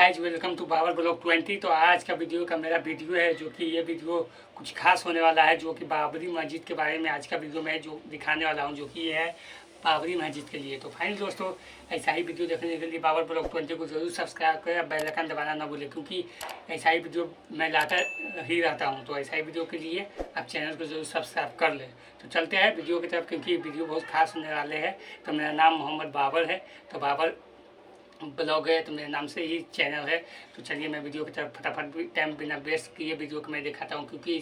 Guys, welcome to Babar blog 20। तो आज का मेरा वीडियो है जो कि ये वीडियो कुछ खास होने वाला है, जो कि बाबरी मस्जिद के बारे में आज का वीडियो मैं जो दिखाने वाला हूँ, जो कि ये है बाबरी मस्जिद के लिए। तो फाइनली दोस्तों, ऐसा ही वीडियो देखने के लिए बाबर ब्लॉग 20 को जरूर सब्सक्राइब करें, बेल आइकन दबाना ना भूलें, क्योंकि ऐसा ही वीडियो मैं लाता ही रहता हूँ। तो ऐसा ही वीडियो के लिए आप चैनल को जरूर सब्सक्राइब कर लें। तो चलते हैं वीडियो की तरफ, क्योंकि वीडियो बहुत खास होने वाले हैं। तो मेरा नाम मोहम्मद बाबर है, तो बाबर ब्लॉग है, तो मेरे नाम से ही चैनल है। तो चलिए मैं वीडियो की तरफ फटाफट टाइम बिना वेस्ट किए वीडियो को मैं दिखाता हूँ, क्योंकि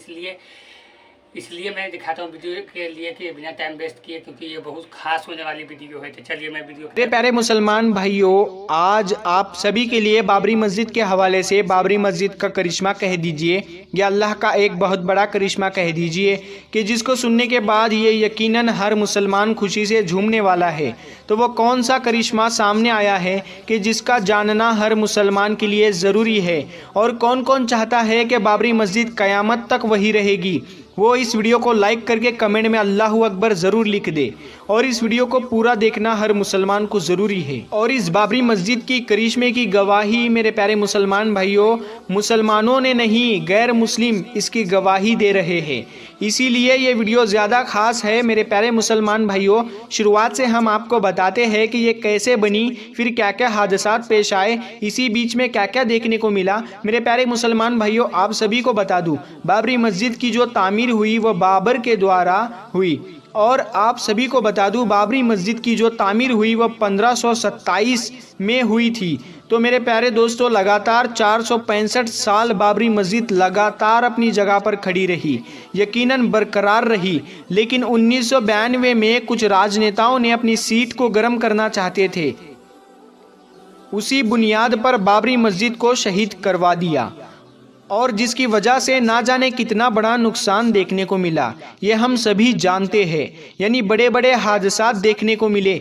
इसलिए मैं दिखाता हूँ वीडियो के लिए कि बिना टाइम वेस्ट किए, क्योंकि ये बहुत खास होने वाली वीडियो है। तो चलिए मैं वीडियो मेरे प्यारे मुसलमान भाइयों, आज आप सभी के लिए बाबरी मस्जिद के हवाले से बाबरी मस्जिद का करिश्मा कह दीजिए या अल्लाह का एक बहुत बड़ा करिश्मा कह दीजिए कि जिसको सुनने के बाद ये यकीनन हर मुसलमान खुशी से झूमने वाला है। तो वो कौन सा करिश्मा सामने आया है कि जिसका जानना हर मुसलमान के लिए ज़रूरी है, और कौन कौन चाहता है कि बाबरी मस्जिद क़यामत तक वही रहेगी, वो इस वीडियो को लाइक करके कमेंट में अल्लाहू अकबर ज़रूर लिख दे। और इस वीडियो को पूरा देखना हर मुसलमान को ज़रूरी है। और इस बाबरी मस्जिद की करिश्मे की गवाही मेरे प्यारे मुसलमान भाइयों, मुसलमानों ने नहीं गैर मुस्लिम इसकी गवाही दे रहे हैं। इसीलिए ये वीडियो ज़्यादा ख़ास है मेरे प्यारे मुसलमान भाइयों। शुरुआत से हम आपको बताते हैं कि ये कैसे बनी, फिर क्या क्या हादसात पेश आए, इसी बीच में क्या क्या देखने को मिला। मेरे प्यारे मुसलमान भाइयों, आप सभी को बता दूँ, बाबरी मस्जिद की जो तामीर हुई वो बाबर के द्वारा हुई। और आप सभी को बता दूं, बाबरी मस्जिद की जो तामीर हुई वो 1527 में हुई थी। तो मेरे प्यारे दोस्तों, लगातार 465 साल बाबरी मस्जिद लगातार अपनी जगह पर खड़ी रही, यकीनन बरकरार रही। लेकिन 1992 में कुछ राजनेताओं ने अपनी सीट को गर्म करना चाहते थे, उसी बुनियाद पर बाबरी मस्जिद को शहीद करवा दिया, और जिसकी वजह से ना जाने कितना बड़ा नुकसान देखने को मिला, ये हम सभी जानते हैं। यानी बड़े बड़े हादसात देखने को मिले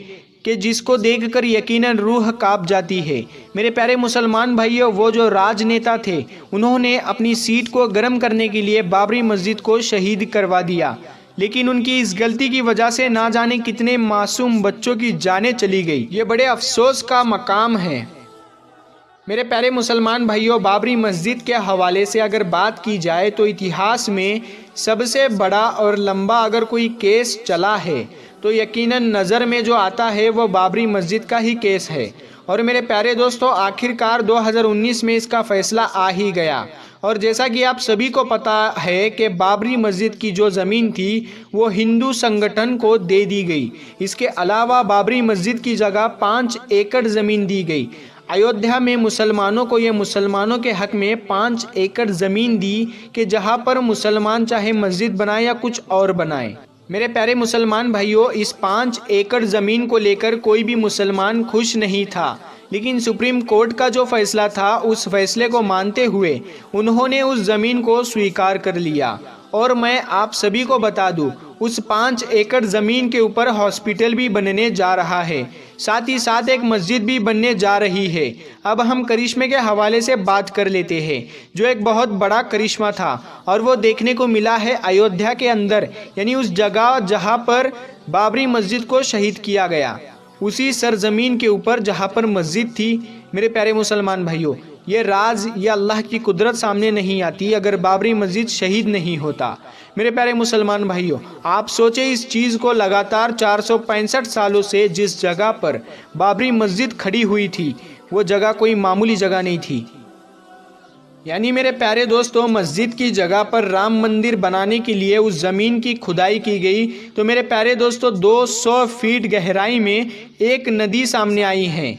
कि जिसको देखकर यकीनन रूह कांप जाती है। मेरे प्यारे मुसलमान भाइयों, वो जो राजनेता थे उन्होंने अपनी सीट को गर्म करने के लिए बाबरी मस्जिद को शहीद करवा दिया, लेकिन उनकी इस गलती की वजह से ना जाने कितने मासूम बच्चों की जानें चली गई। ये बड़े अफसोस का मकाम है। मेरे प्यारे मुसलमान भाइयों, बाबरी मस्जिद के हवाले से अगर बात की जाए तो इतिहास में सबसे बड़ा और लंबा अगर कोई केस चला है तो यकीनन नज़र में जो आता है वो बाबरी मस्जिद का ही केस है। और मेरे प्यारे दोस्तों, आखिरकार 2019 में इसका फ़ैसला आ ही गया। और जैसा कि आप सभी को पता है कि बाबरी मस्जिद की जो ज़मीन थी वो हिंदू संगठन को दे दी गई। इसके अलावा बाबरी मस्जिद की जगह 5 एकड़ ज़मीन दी गई। अयोध्या में मुसलमानों को, ये मुसलमानों के हक़ में 5 एकड़ ज़मीन दी कि जहां पर मुसलमान चाहे मस्जिद बनाए या कुछ और बनाए। मेरे प्यारे मुसलमान भाइयों, इस 5 एकड़ ज़मीन को लेकर कोई भी मुसलमान खुश नहीं था, लेकिन सुप्रीम कोर्ट का जो फैसला था उस फैसले को मानते हुए उन्होंने उस ज़मीन को स्वीकार कर लिया। और मैं आप सभी को बता दूं, उस 5 एकड़ ज़मीन के ऊपर हॉस्पिटल भी बनने जा रहा है, साथ ही साथ एक मस्जिद भी बनने जा रही है। अब हम करिश्मे के हवाले से बात कर लेते हैं, जो एक बहुत बड़ा करिश्मा था, और वो देखने को मिला है अयोध्या के अंदर, यानी उस जगह जहाँ पर बाबरी मस्जिद को शहीद किया गया, उसी सरजमीन के ऊपर जहाँ पर मस्जिद थी। मेरे प्यारे मुसलमान भाइयों, ये राज या अल्लाह की कुदरत सामने नहीं आती अगर बाबरी मस्जिद शहीद नहीं होता। मेरे प्यारे मुसलमान भाइयों, आप सोचें इस चीज़ को, लगातार 465 सालों से जिस जगह पर बाबरी मस्जिद खड़ी हुई थी वो जगह कोई मामूली जगह नहीं थी। यानी मेरे प्यारे दोस्तों, मस्जिद की जगह पर राम मंदिर बनाने के लिए उस ज़मीन की खुदाई की गई। तो मेरे प्यारे दोस्तों, 200 फीट गहराई में एक नदी सामने आई है।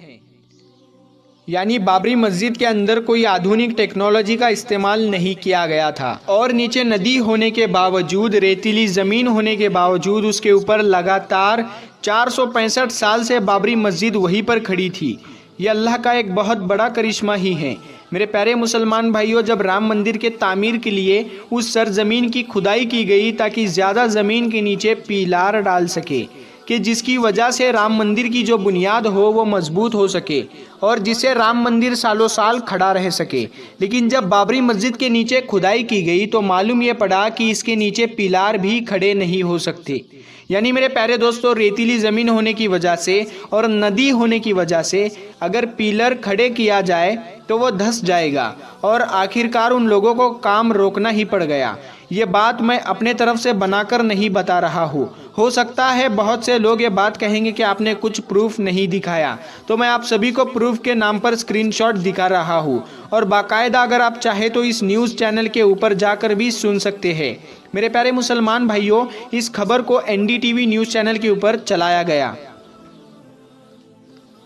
यानी बाबरी मस्जिद के अंदर कोई आधुनिक टेक्नोलॉजी का इस्तेमाल नहीं किया गया था, और नीचे नदी होने के बावजूद, रेतीली ज़मीन होने के बावजूद उसके ऊपर लगातार 465 साल से बाबरी मस्जिद वहीं पर खड़ी थी। ये अल्लाह का एक बहुत बड़ा करिश्मा ही है। मेरे प्यारे मुसलमान भाइयों, जब राम मंदिर के तामीर के लिए उस सरजमीन की खुदाई की गई ताकि ज़्यादा ज़मीन के नीचे पीलार डाल सके, कि जिसकी वजह से राम मंदिर की जो बुनियाद हो वो मजबूत हो सके और जिससे राम मंदिर सालों साल खड़ा रह सके। लेकिन जब बाबरी मस्जिद के नीचे खुदाई की गई तो मालूम ये पड़ा कि इसके नीचे पिलार भी खड़े नहीं हो सकते। यानी मेरे प्यारे दोस्तों, रेतीली ज़मीन होने की वजह से और नदी होने की वजह से अगर पिलर खड़े किया जाए तो वो धंस जाएगा और आखिरकार उन लोगों को काम रोकना ही पड़ गया। ये बात मैं अपने तरफ से बनाकर नहीं बता रहा हूँ। हो सकता है बहुत से लोग ये बात कहेंगे कि आपने कुछ प्रूफ नहीं दिखाया, तो मैं आप सभी को प्रूफ के नाम पर स्क्रीनशॉट दिखा रहा हूँ और बाकायदा अगर आप चाहे तो इस न्यूज़ चैनल के ऊपर जाकर भी सुन सकते हैं। मेरे प्यारे मुसलमान भाइयों, इस खबर को NDTV न्यूज़ चैनल के ऊपर चलाया गया।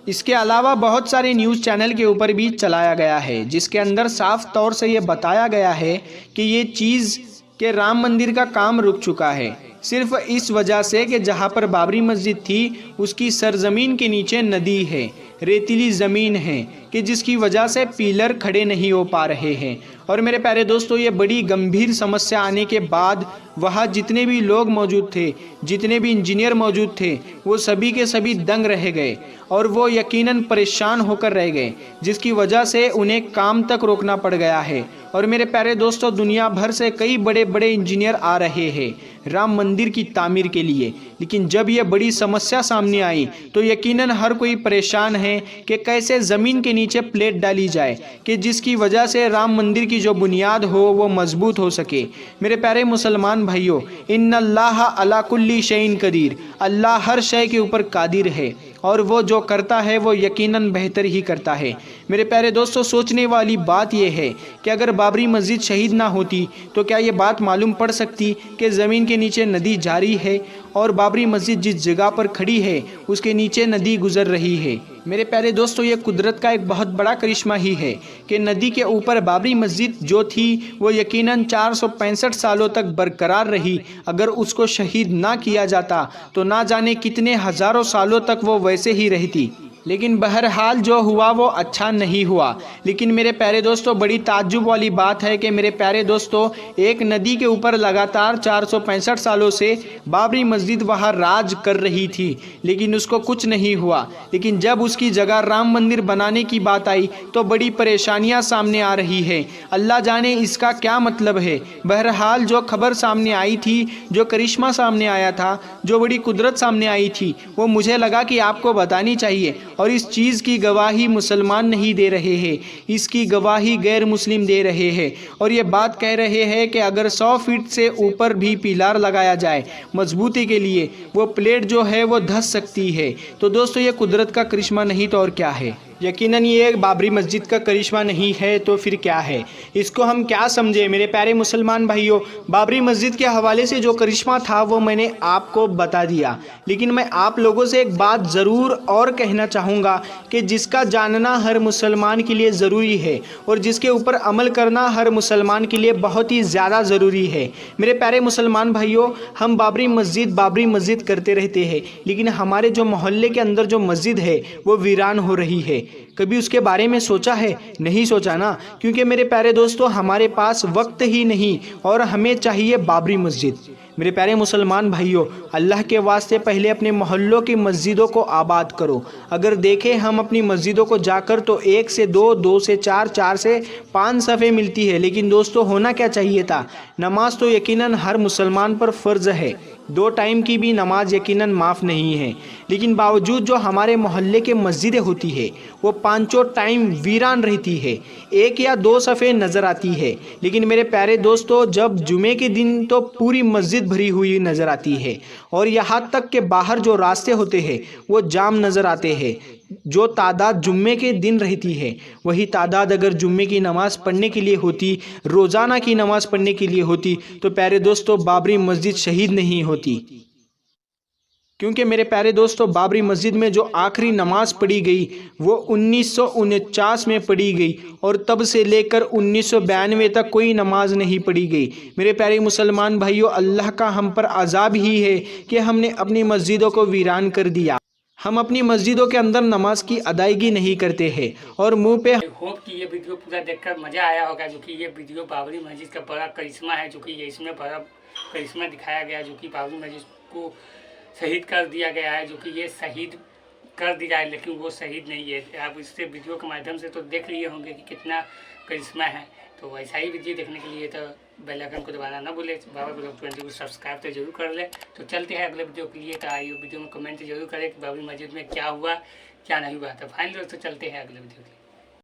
इसके अलावा बहुत सारे न्यूज़ चैनल के ऊपर भी चलाया गया है, जिसके अंदर साफ तौर से ये बताया गया है कि ये चीज़ के राम मंदिर का काम रुक चुका है, सिर्फ इस वजह से कि जहाँ पर बाबरी मस्जिद थी उसकी सरजमीन के नीचे नदी है, रेतीली ज़मीन है, कि जिसकी वजह से पिलर खड़े नहीं हो पा रहे हैं। और मेरे प्यारे दोस्तों, ये बड़ी गंभीर समस्या आने के बाद वहाँ जितने भी लोग मौजूद थे, जितने भी इंजीनियर मौजूद थे, वो सभी के सभी दंग रह गए और वो यकीनन परेशान होकर रह गए, जिसकी वजह से उन्हें काम तक रोकना पड़ गया है। और मेरे प्यारे दोस्तों, दुनिया भर से कई बड़े बड़े इंजीनियर आ रहे हैं राम मंदिर की तामीर के लिए, लेकिन जब ये बड़ी समस्या सामने आई तो यकीनन हर कोई परेशान है कि कैसे ज़मीन के नीचे प्लेट डाली जाए कि जिसकी वजह से राम मंदिर की जो बुनियाद हो वो मजबूत हो सके। मेरे प्यारे मुसलमान भाइयों, इन्नल्लाह अला कुल्ली शैइन कदीर, अल्लाह हर शय के ऊपर कादिर है और वो जो करता है वो यकीनन बेहतर ही करता है। मेरे प्यारे दोस्तों, सोचने वाली बात यह है कि अगर बाबरी मस्जिद शहीद ना होती तो क्या ये बात मालूम पड़ सकती कि ज़मीन के नीचे नदी जारी है और बाबरी मस्जिद जिस जगह पर खड़ी है उसके नीचे नदी गुजर रही है। मेरे प्यारे दोस्तों, ये कुदरत का एक बहुत बड़ा करिश्मा ही है कि नदी के ऊपर बाबरी मस्जिद जो थी वो यकीनन 465 सालों तक बरकरार रही। अगर उसको शहीद ना किया जाता तो ना जाने कितने हज़ारों सालों तक वो वैसे ही रहती। लेकिन बहरहाल जो हुआ वो अच्छा नहीं हुआ। लेकिन मेरे प्यारे दोस्तों, बड़ी ताज्जुब वाली बात है कि मेरे प्यारे दोस्तों, एक नदी के ऊपर लगातार 465 सालों से बाबरी मस्जिद वहाँ राज कर रही थी, लेकिन उसको कुछ नहीं हुआ। लेकिन जब उसकी जगह राम मंदिर बनाने की बात आई तो बड़ी परेशानियां सामने आ रही है। अल्लाह जाने इसका क्या मतलब है। बहरहाल जो खबर सामने आई थी, जो करिश्मा सामने आया था, जो बड़ी कुदरत सामने आई थी, वो मुझे लगा कि आपको बतानी चाहिए। और इस चीज़ की गवाही मुसलमान नहीं दे रहे हैं, इसकी गवाही गैर मुस्लिम दे रहे हैं और ये बात कह रहे हैं कि अगर 100 फीट से ऊपर भी पिलर लगाया जाए मजबूती के लिए, वो प्लेट जो है वो धंस सकती है। तो दोस्तों, ये कुदरत का करिश्मा नहीं तो और क्या है। यकीनन ये बाबरी मस्जिद का करिश्मा नहीं है तो फिर क्या है। इसको हम क्या समझे मेरे प्यारे मुसलमान भाइयों। बाबरी मस्जिद के हवाले से जो करिश्मा था वो मैंने आपको बता दिया, लेकिन मैं आप लोगों से एक बात ज़रूर और कहना चाहूँगा कि जिसका जानना हर मुसलमान के लिए ज़रूरी है और जिसके ऊपर अमल करना हर मुसलमान के लिए बहुत ही ज़्यादा ज़रूरी है। मेरे प्यारे मुसलमान भाइयों, हम बाबरी मस्जिद करते रहते हैं, लेकिन हमारे जो मोहल्ले के अंदर जो मस्जिद है वो वीरान हो रही है। कभी उसके बारे में सोचा है? नहीं सोचा ना, क्योंकि मेरे प्यारे दोस्तों, हमारे पास वक्त ही नहीं और हमें चाहिए बाबरी मस्जिद। मेरे प्यारे मुसलमान भाइयों, अल्लाह के वास्ते पहले अपने मोहल्लों की मस्जिदों को आबाद करो। अगर देखें हम अपनी मस्जिदों को जाकर तो 1 से 2, 2 से 4, 4 से 5 सफ़े मिलती है, लेकिन दोस्तों होना क्या चाहिए था। नमाज तो यकीनन हर मुसलमान पर फ़र्ज़ है, 2 टाइम की भी नमाज यकीनन माफ़ नहीं है, लेकिन बावजूद जो हमारे मोहल्ले के मस्जिदें होती है वो 5 टाइम वीरान रहती है, 1 या 2 सफ़े नज़र आती है। लेकिन मेरे प्यारे दोस्तों, जब जुमे के दिन तो पूरी मस्जिद भरी हुई नज़र आती है और यहाँ तक के बाहर जो रास्ते होते हैं वो जाम नज़र आते हैं। जो तादाद जुम्मे के दिन रहती है वही तादाद अगर जुम्मे की नमाज़ पढ़ने के लिए होती, रोज़ाना की नमाज़ पढ़ने के लिए होती, तो प्यारे दोस्तों बाबरी मस्जिद शहीद नहीं होती। क्योंकि मेरे प्यारे दोस्तों, बाबरी मस्जिद में जो आखिरी नमाज़ पढ़ी गई वो 1949 में पढ़ी गई और तब से लेकर 1992 तक कोई नमाज नहीं पढ़ी गई। मेरे प्यारे मुसलमान भाइयों, अल्लाह का हम पर अज़ाब ही है कि हमने अपनी मस्जिदों को वीरान कर दिया। हम अपनी मस्जिदों के अंदर नमाज की अदायगी नहीं करते हैं और मुंह पे। आई होप कि ये वीडियो पूरा देखकर मज़ा आया होगा, जो कि ये वीडियो बाबरी मस्जिद का बड़ा करिश्मा है, जो कि ये इसमें बड़ा करिश्मा दिखाया गया, जो कि बाबरी मस्जिद को शहीद कर दिया गया है, जो कि ये शहीद कर दिया है लेकिन वो शहीद नहीं है। आप इससे वीडियो के माध्यम से तो देख लिए होंगे कि कितना करिश्मा है। तो ऐसा ही वीडियो देखने के लिए तो बेल आइकन को दबाना ना भूले। बाबा ब्लॉग 20 को सब्सक्राइब तो जरूर कर ले। तो चलते हैं अगले वीडियो के लिए। तो आइए वीडियो में कमेंट जरूर करें कि बाबरी मस्जिद में क्या हुआ क्या नहीं हुआ। तो फाइनली दोस्तों चलते हैं अगले वीडियो के लिए।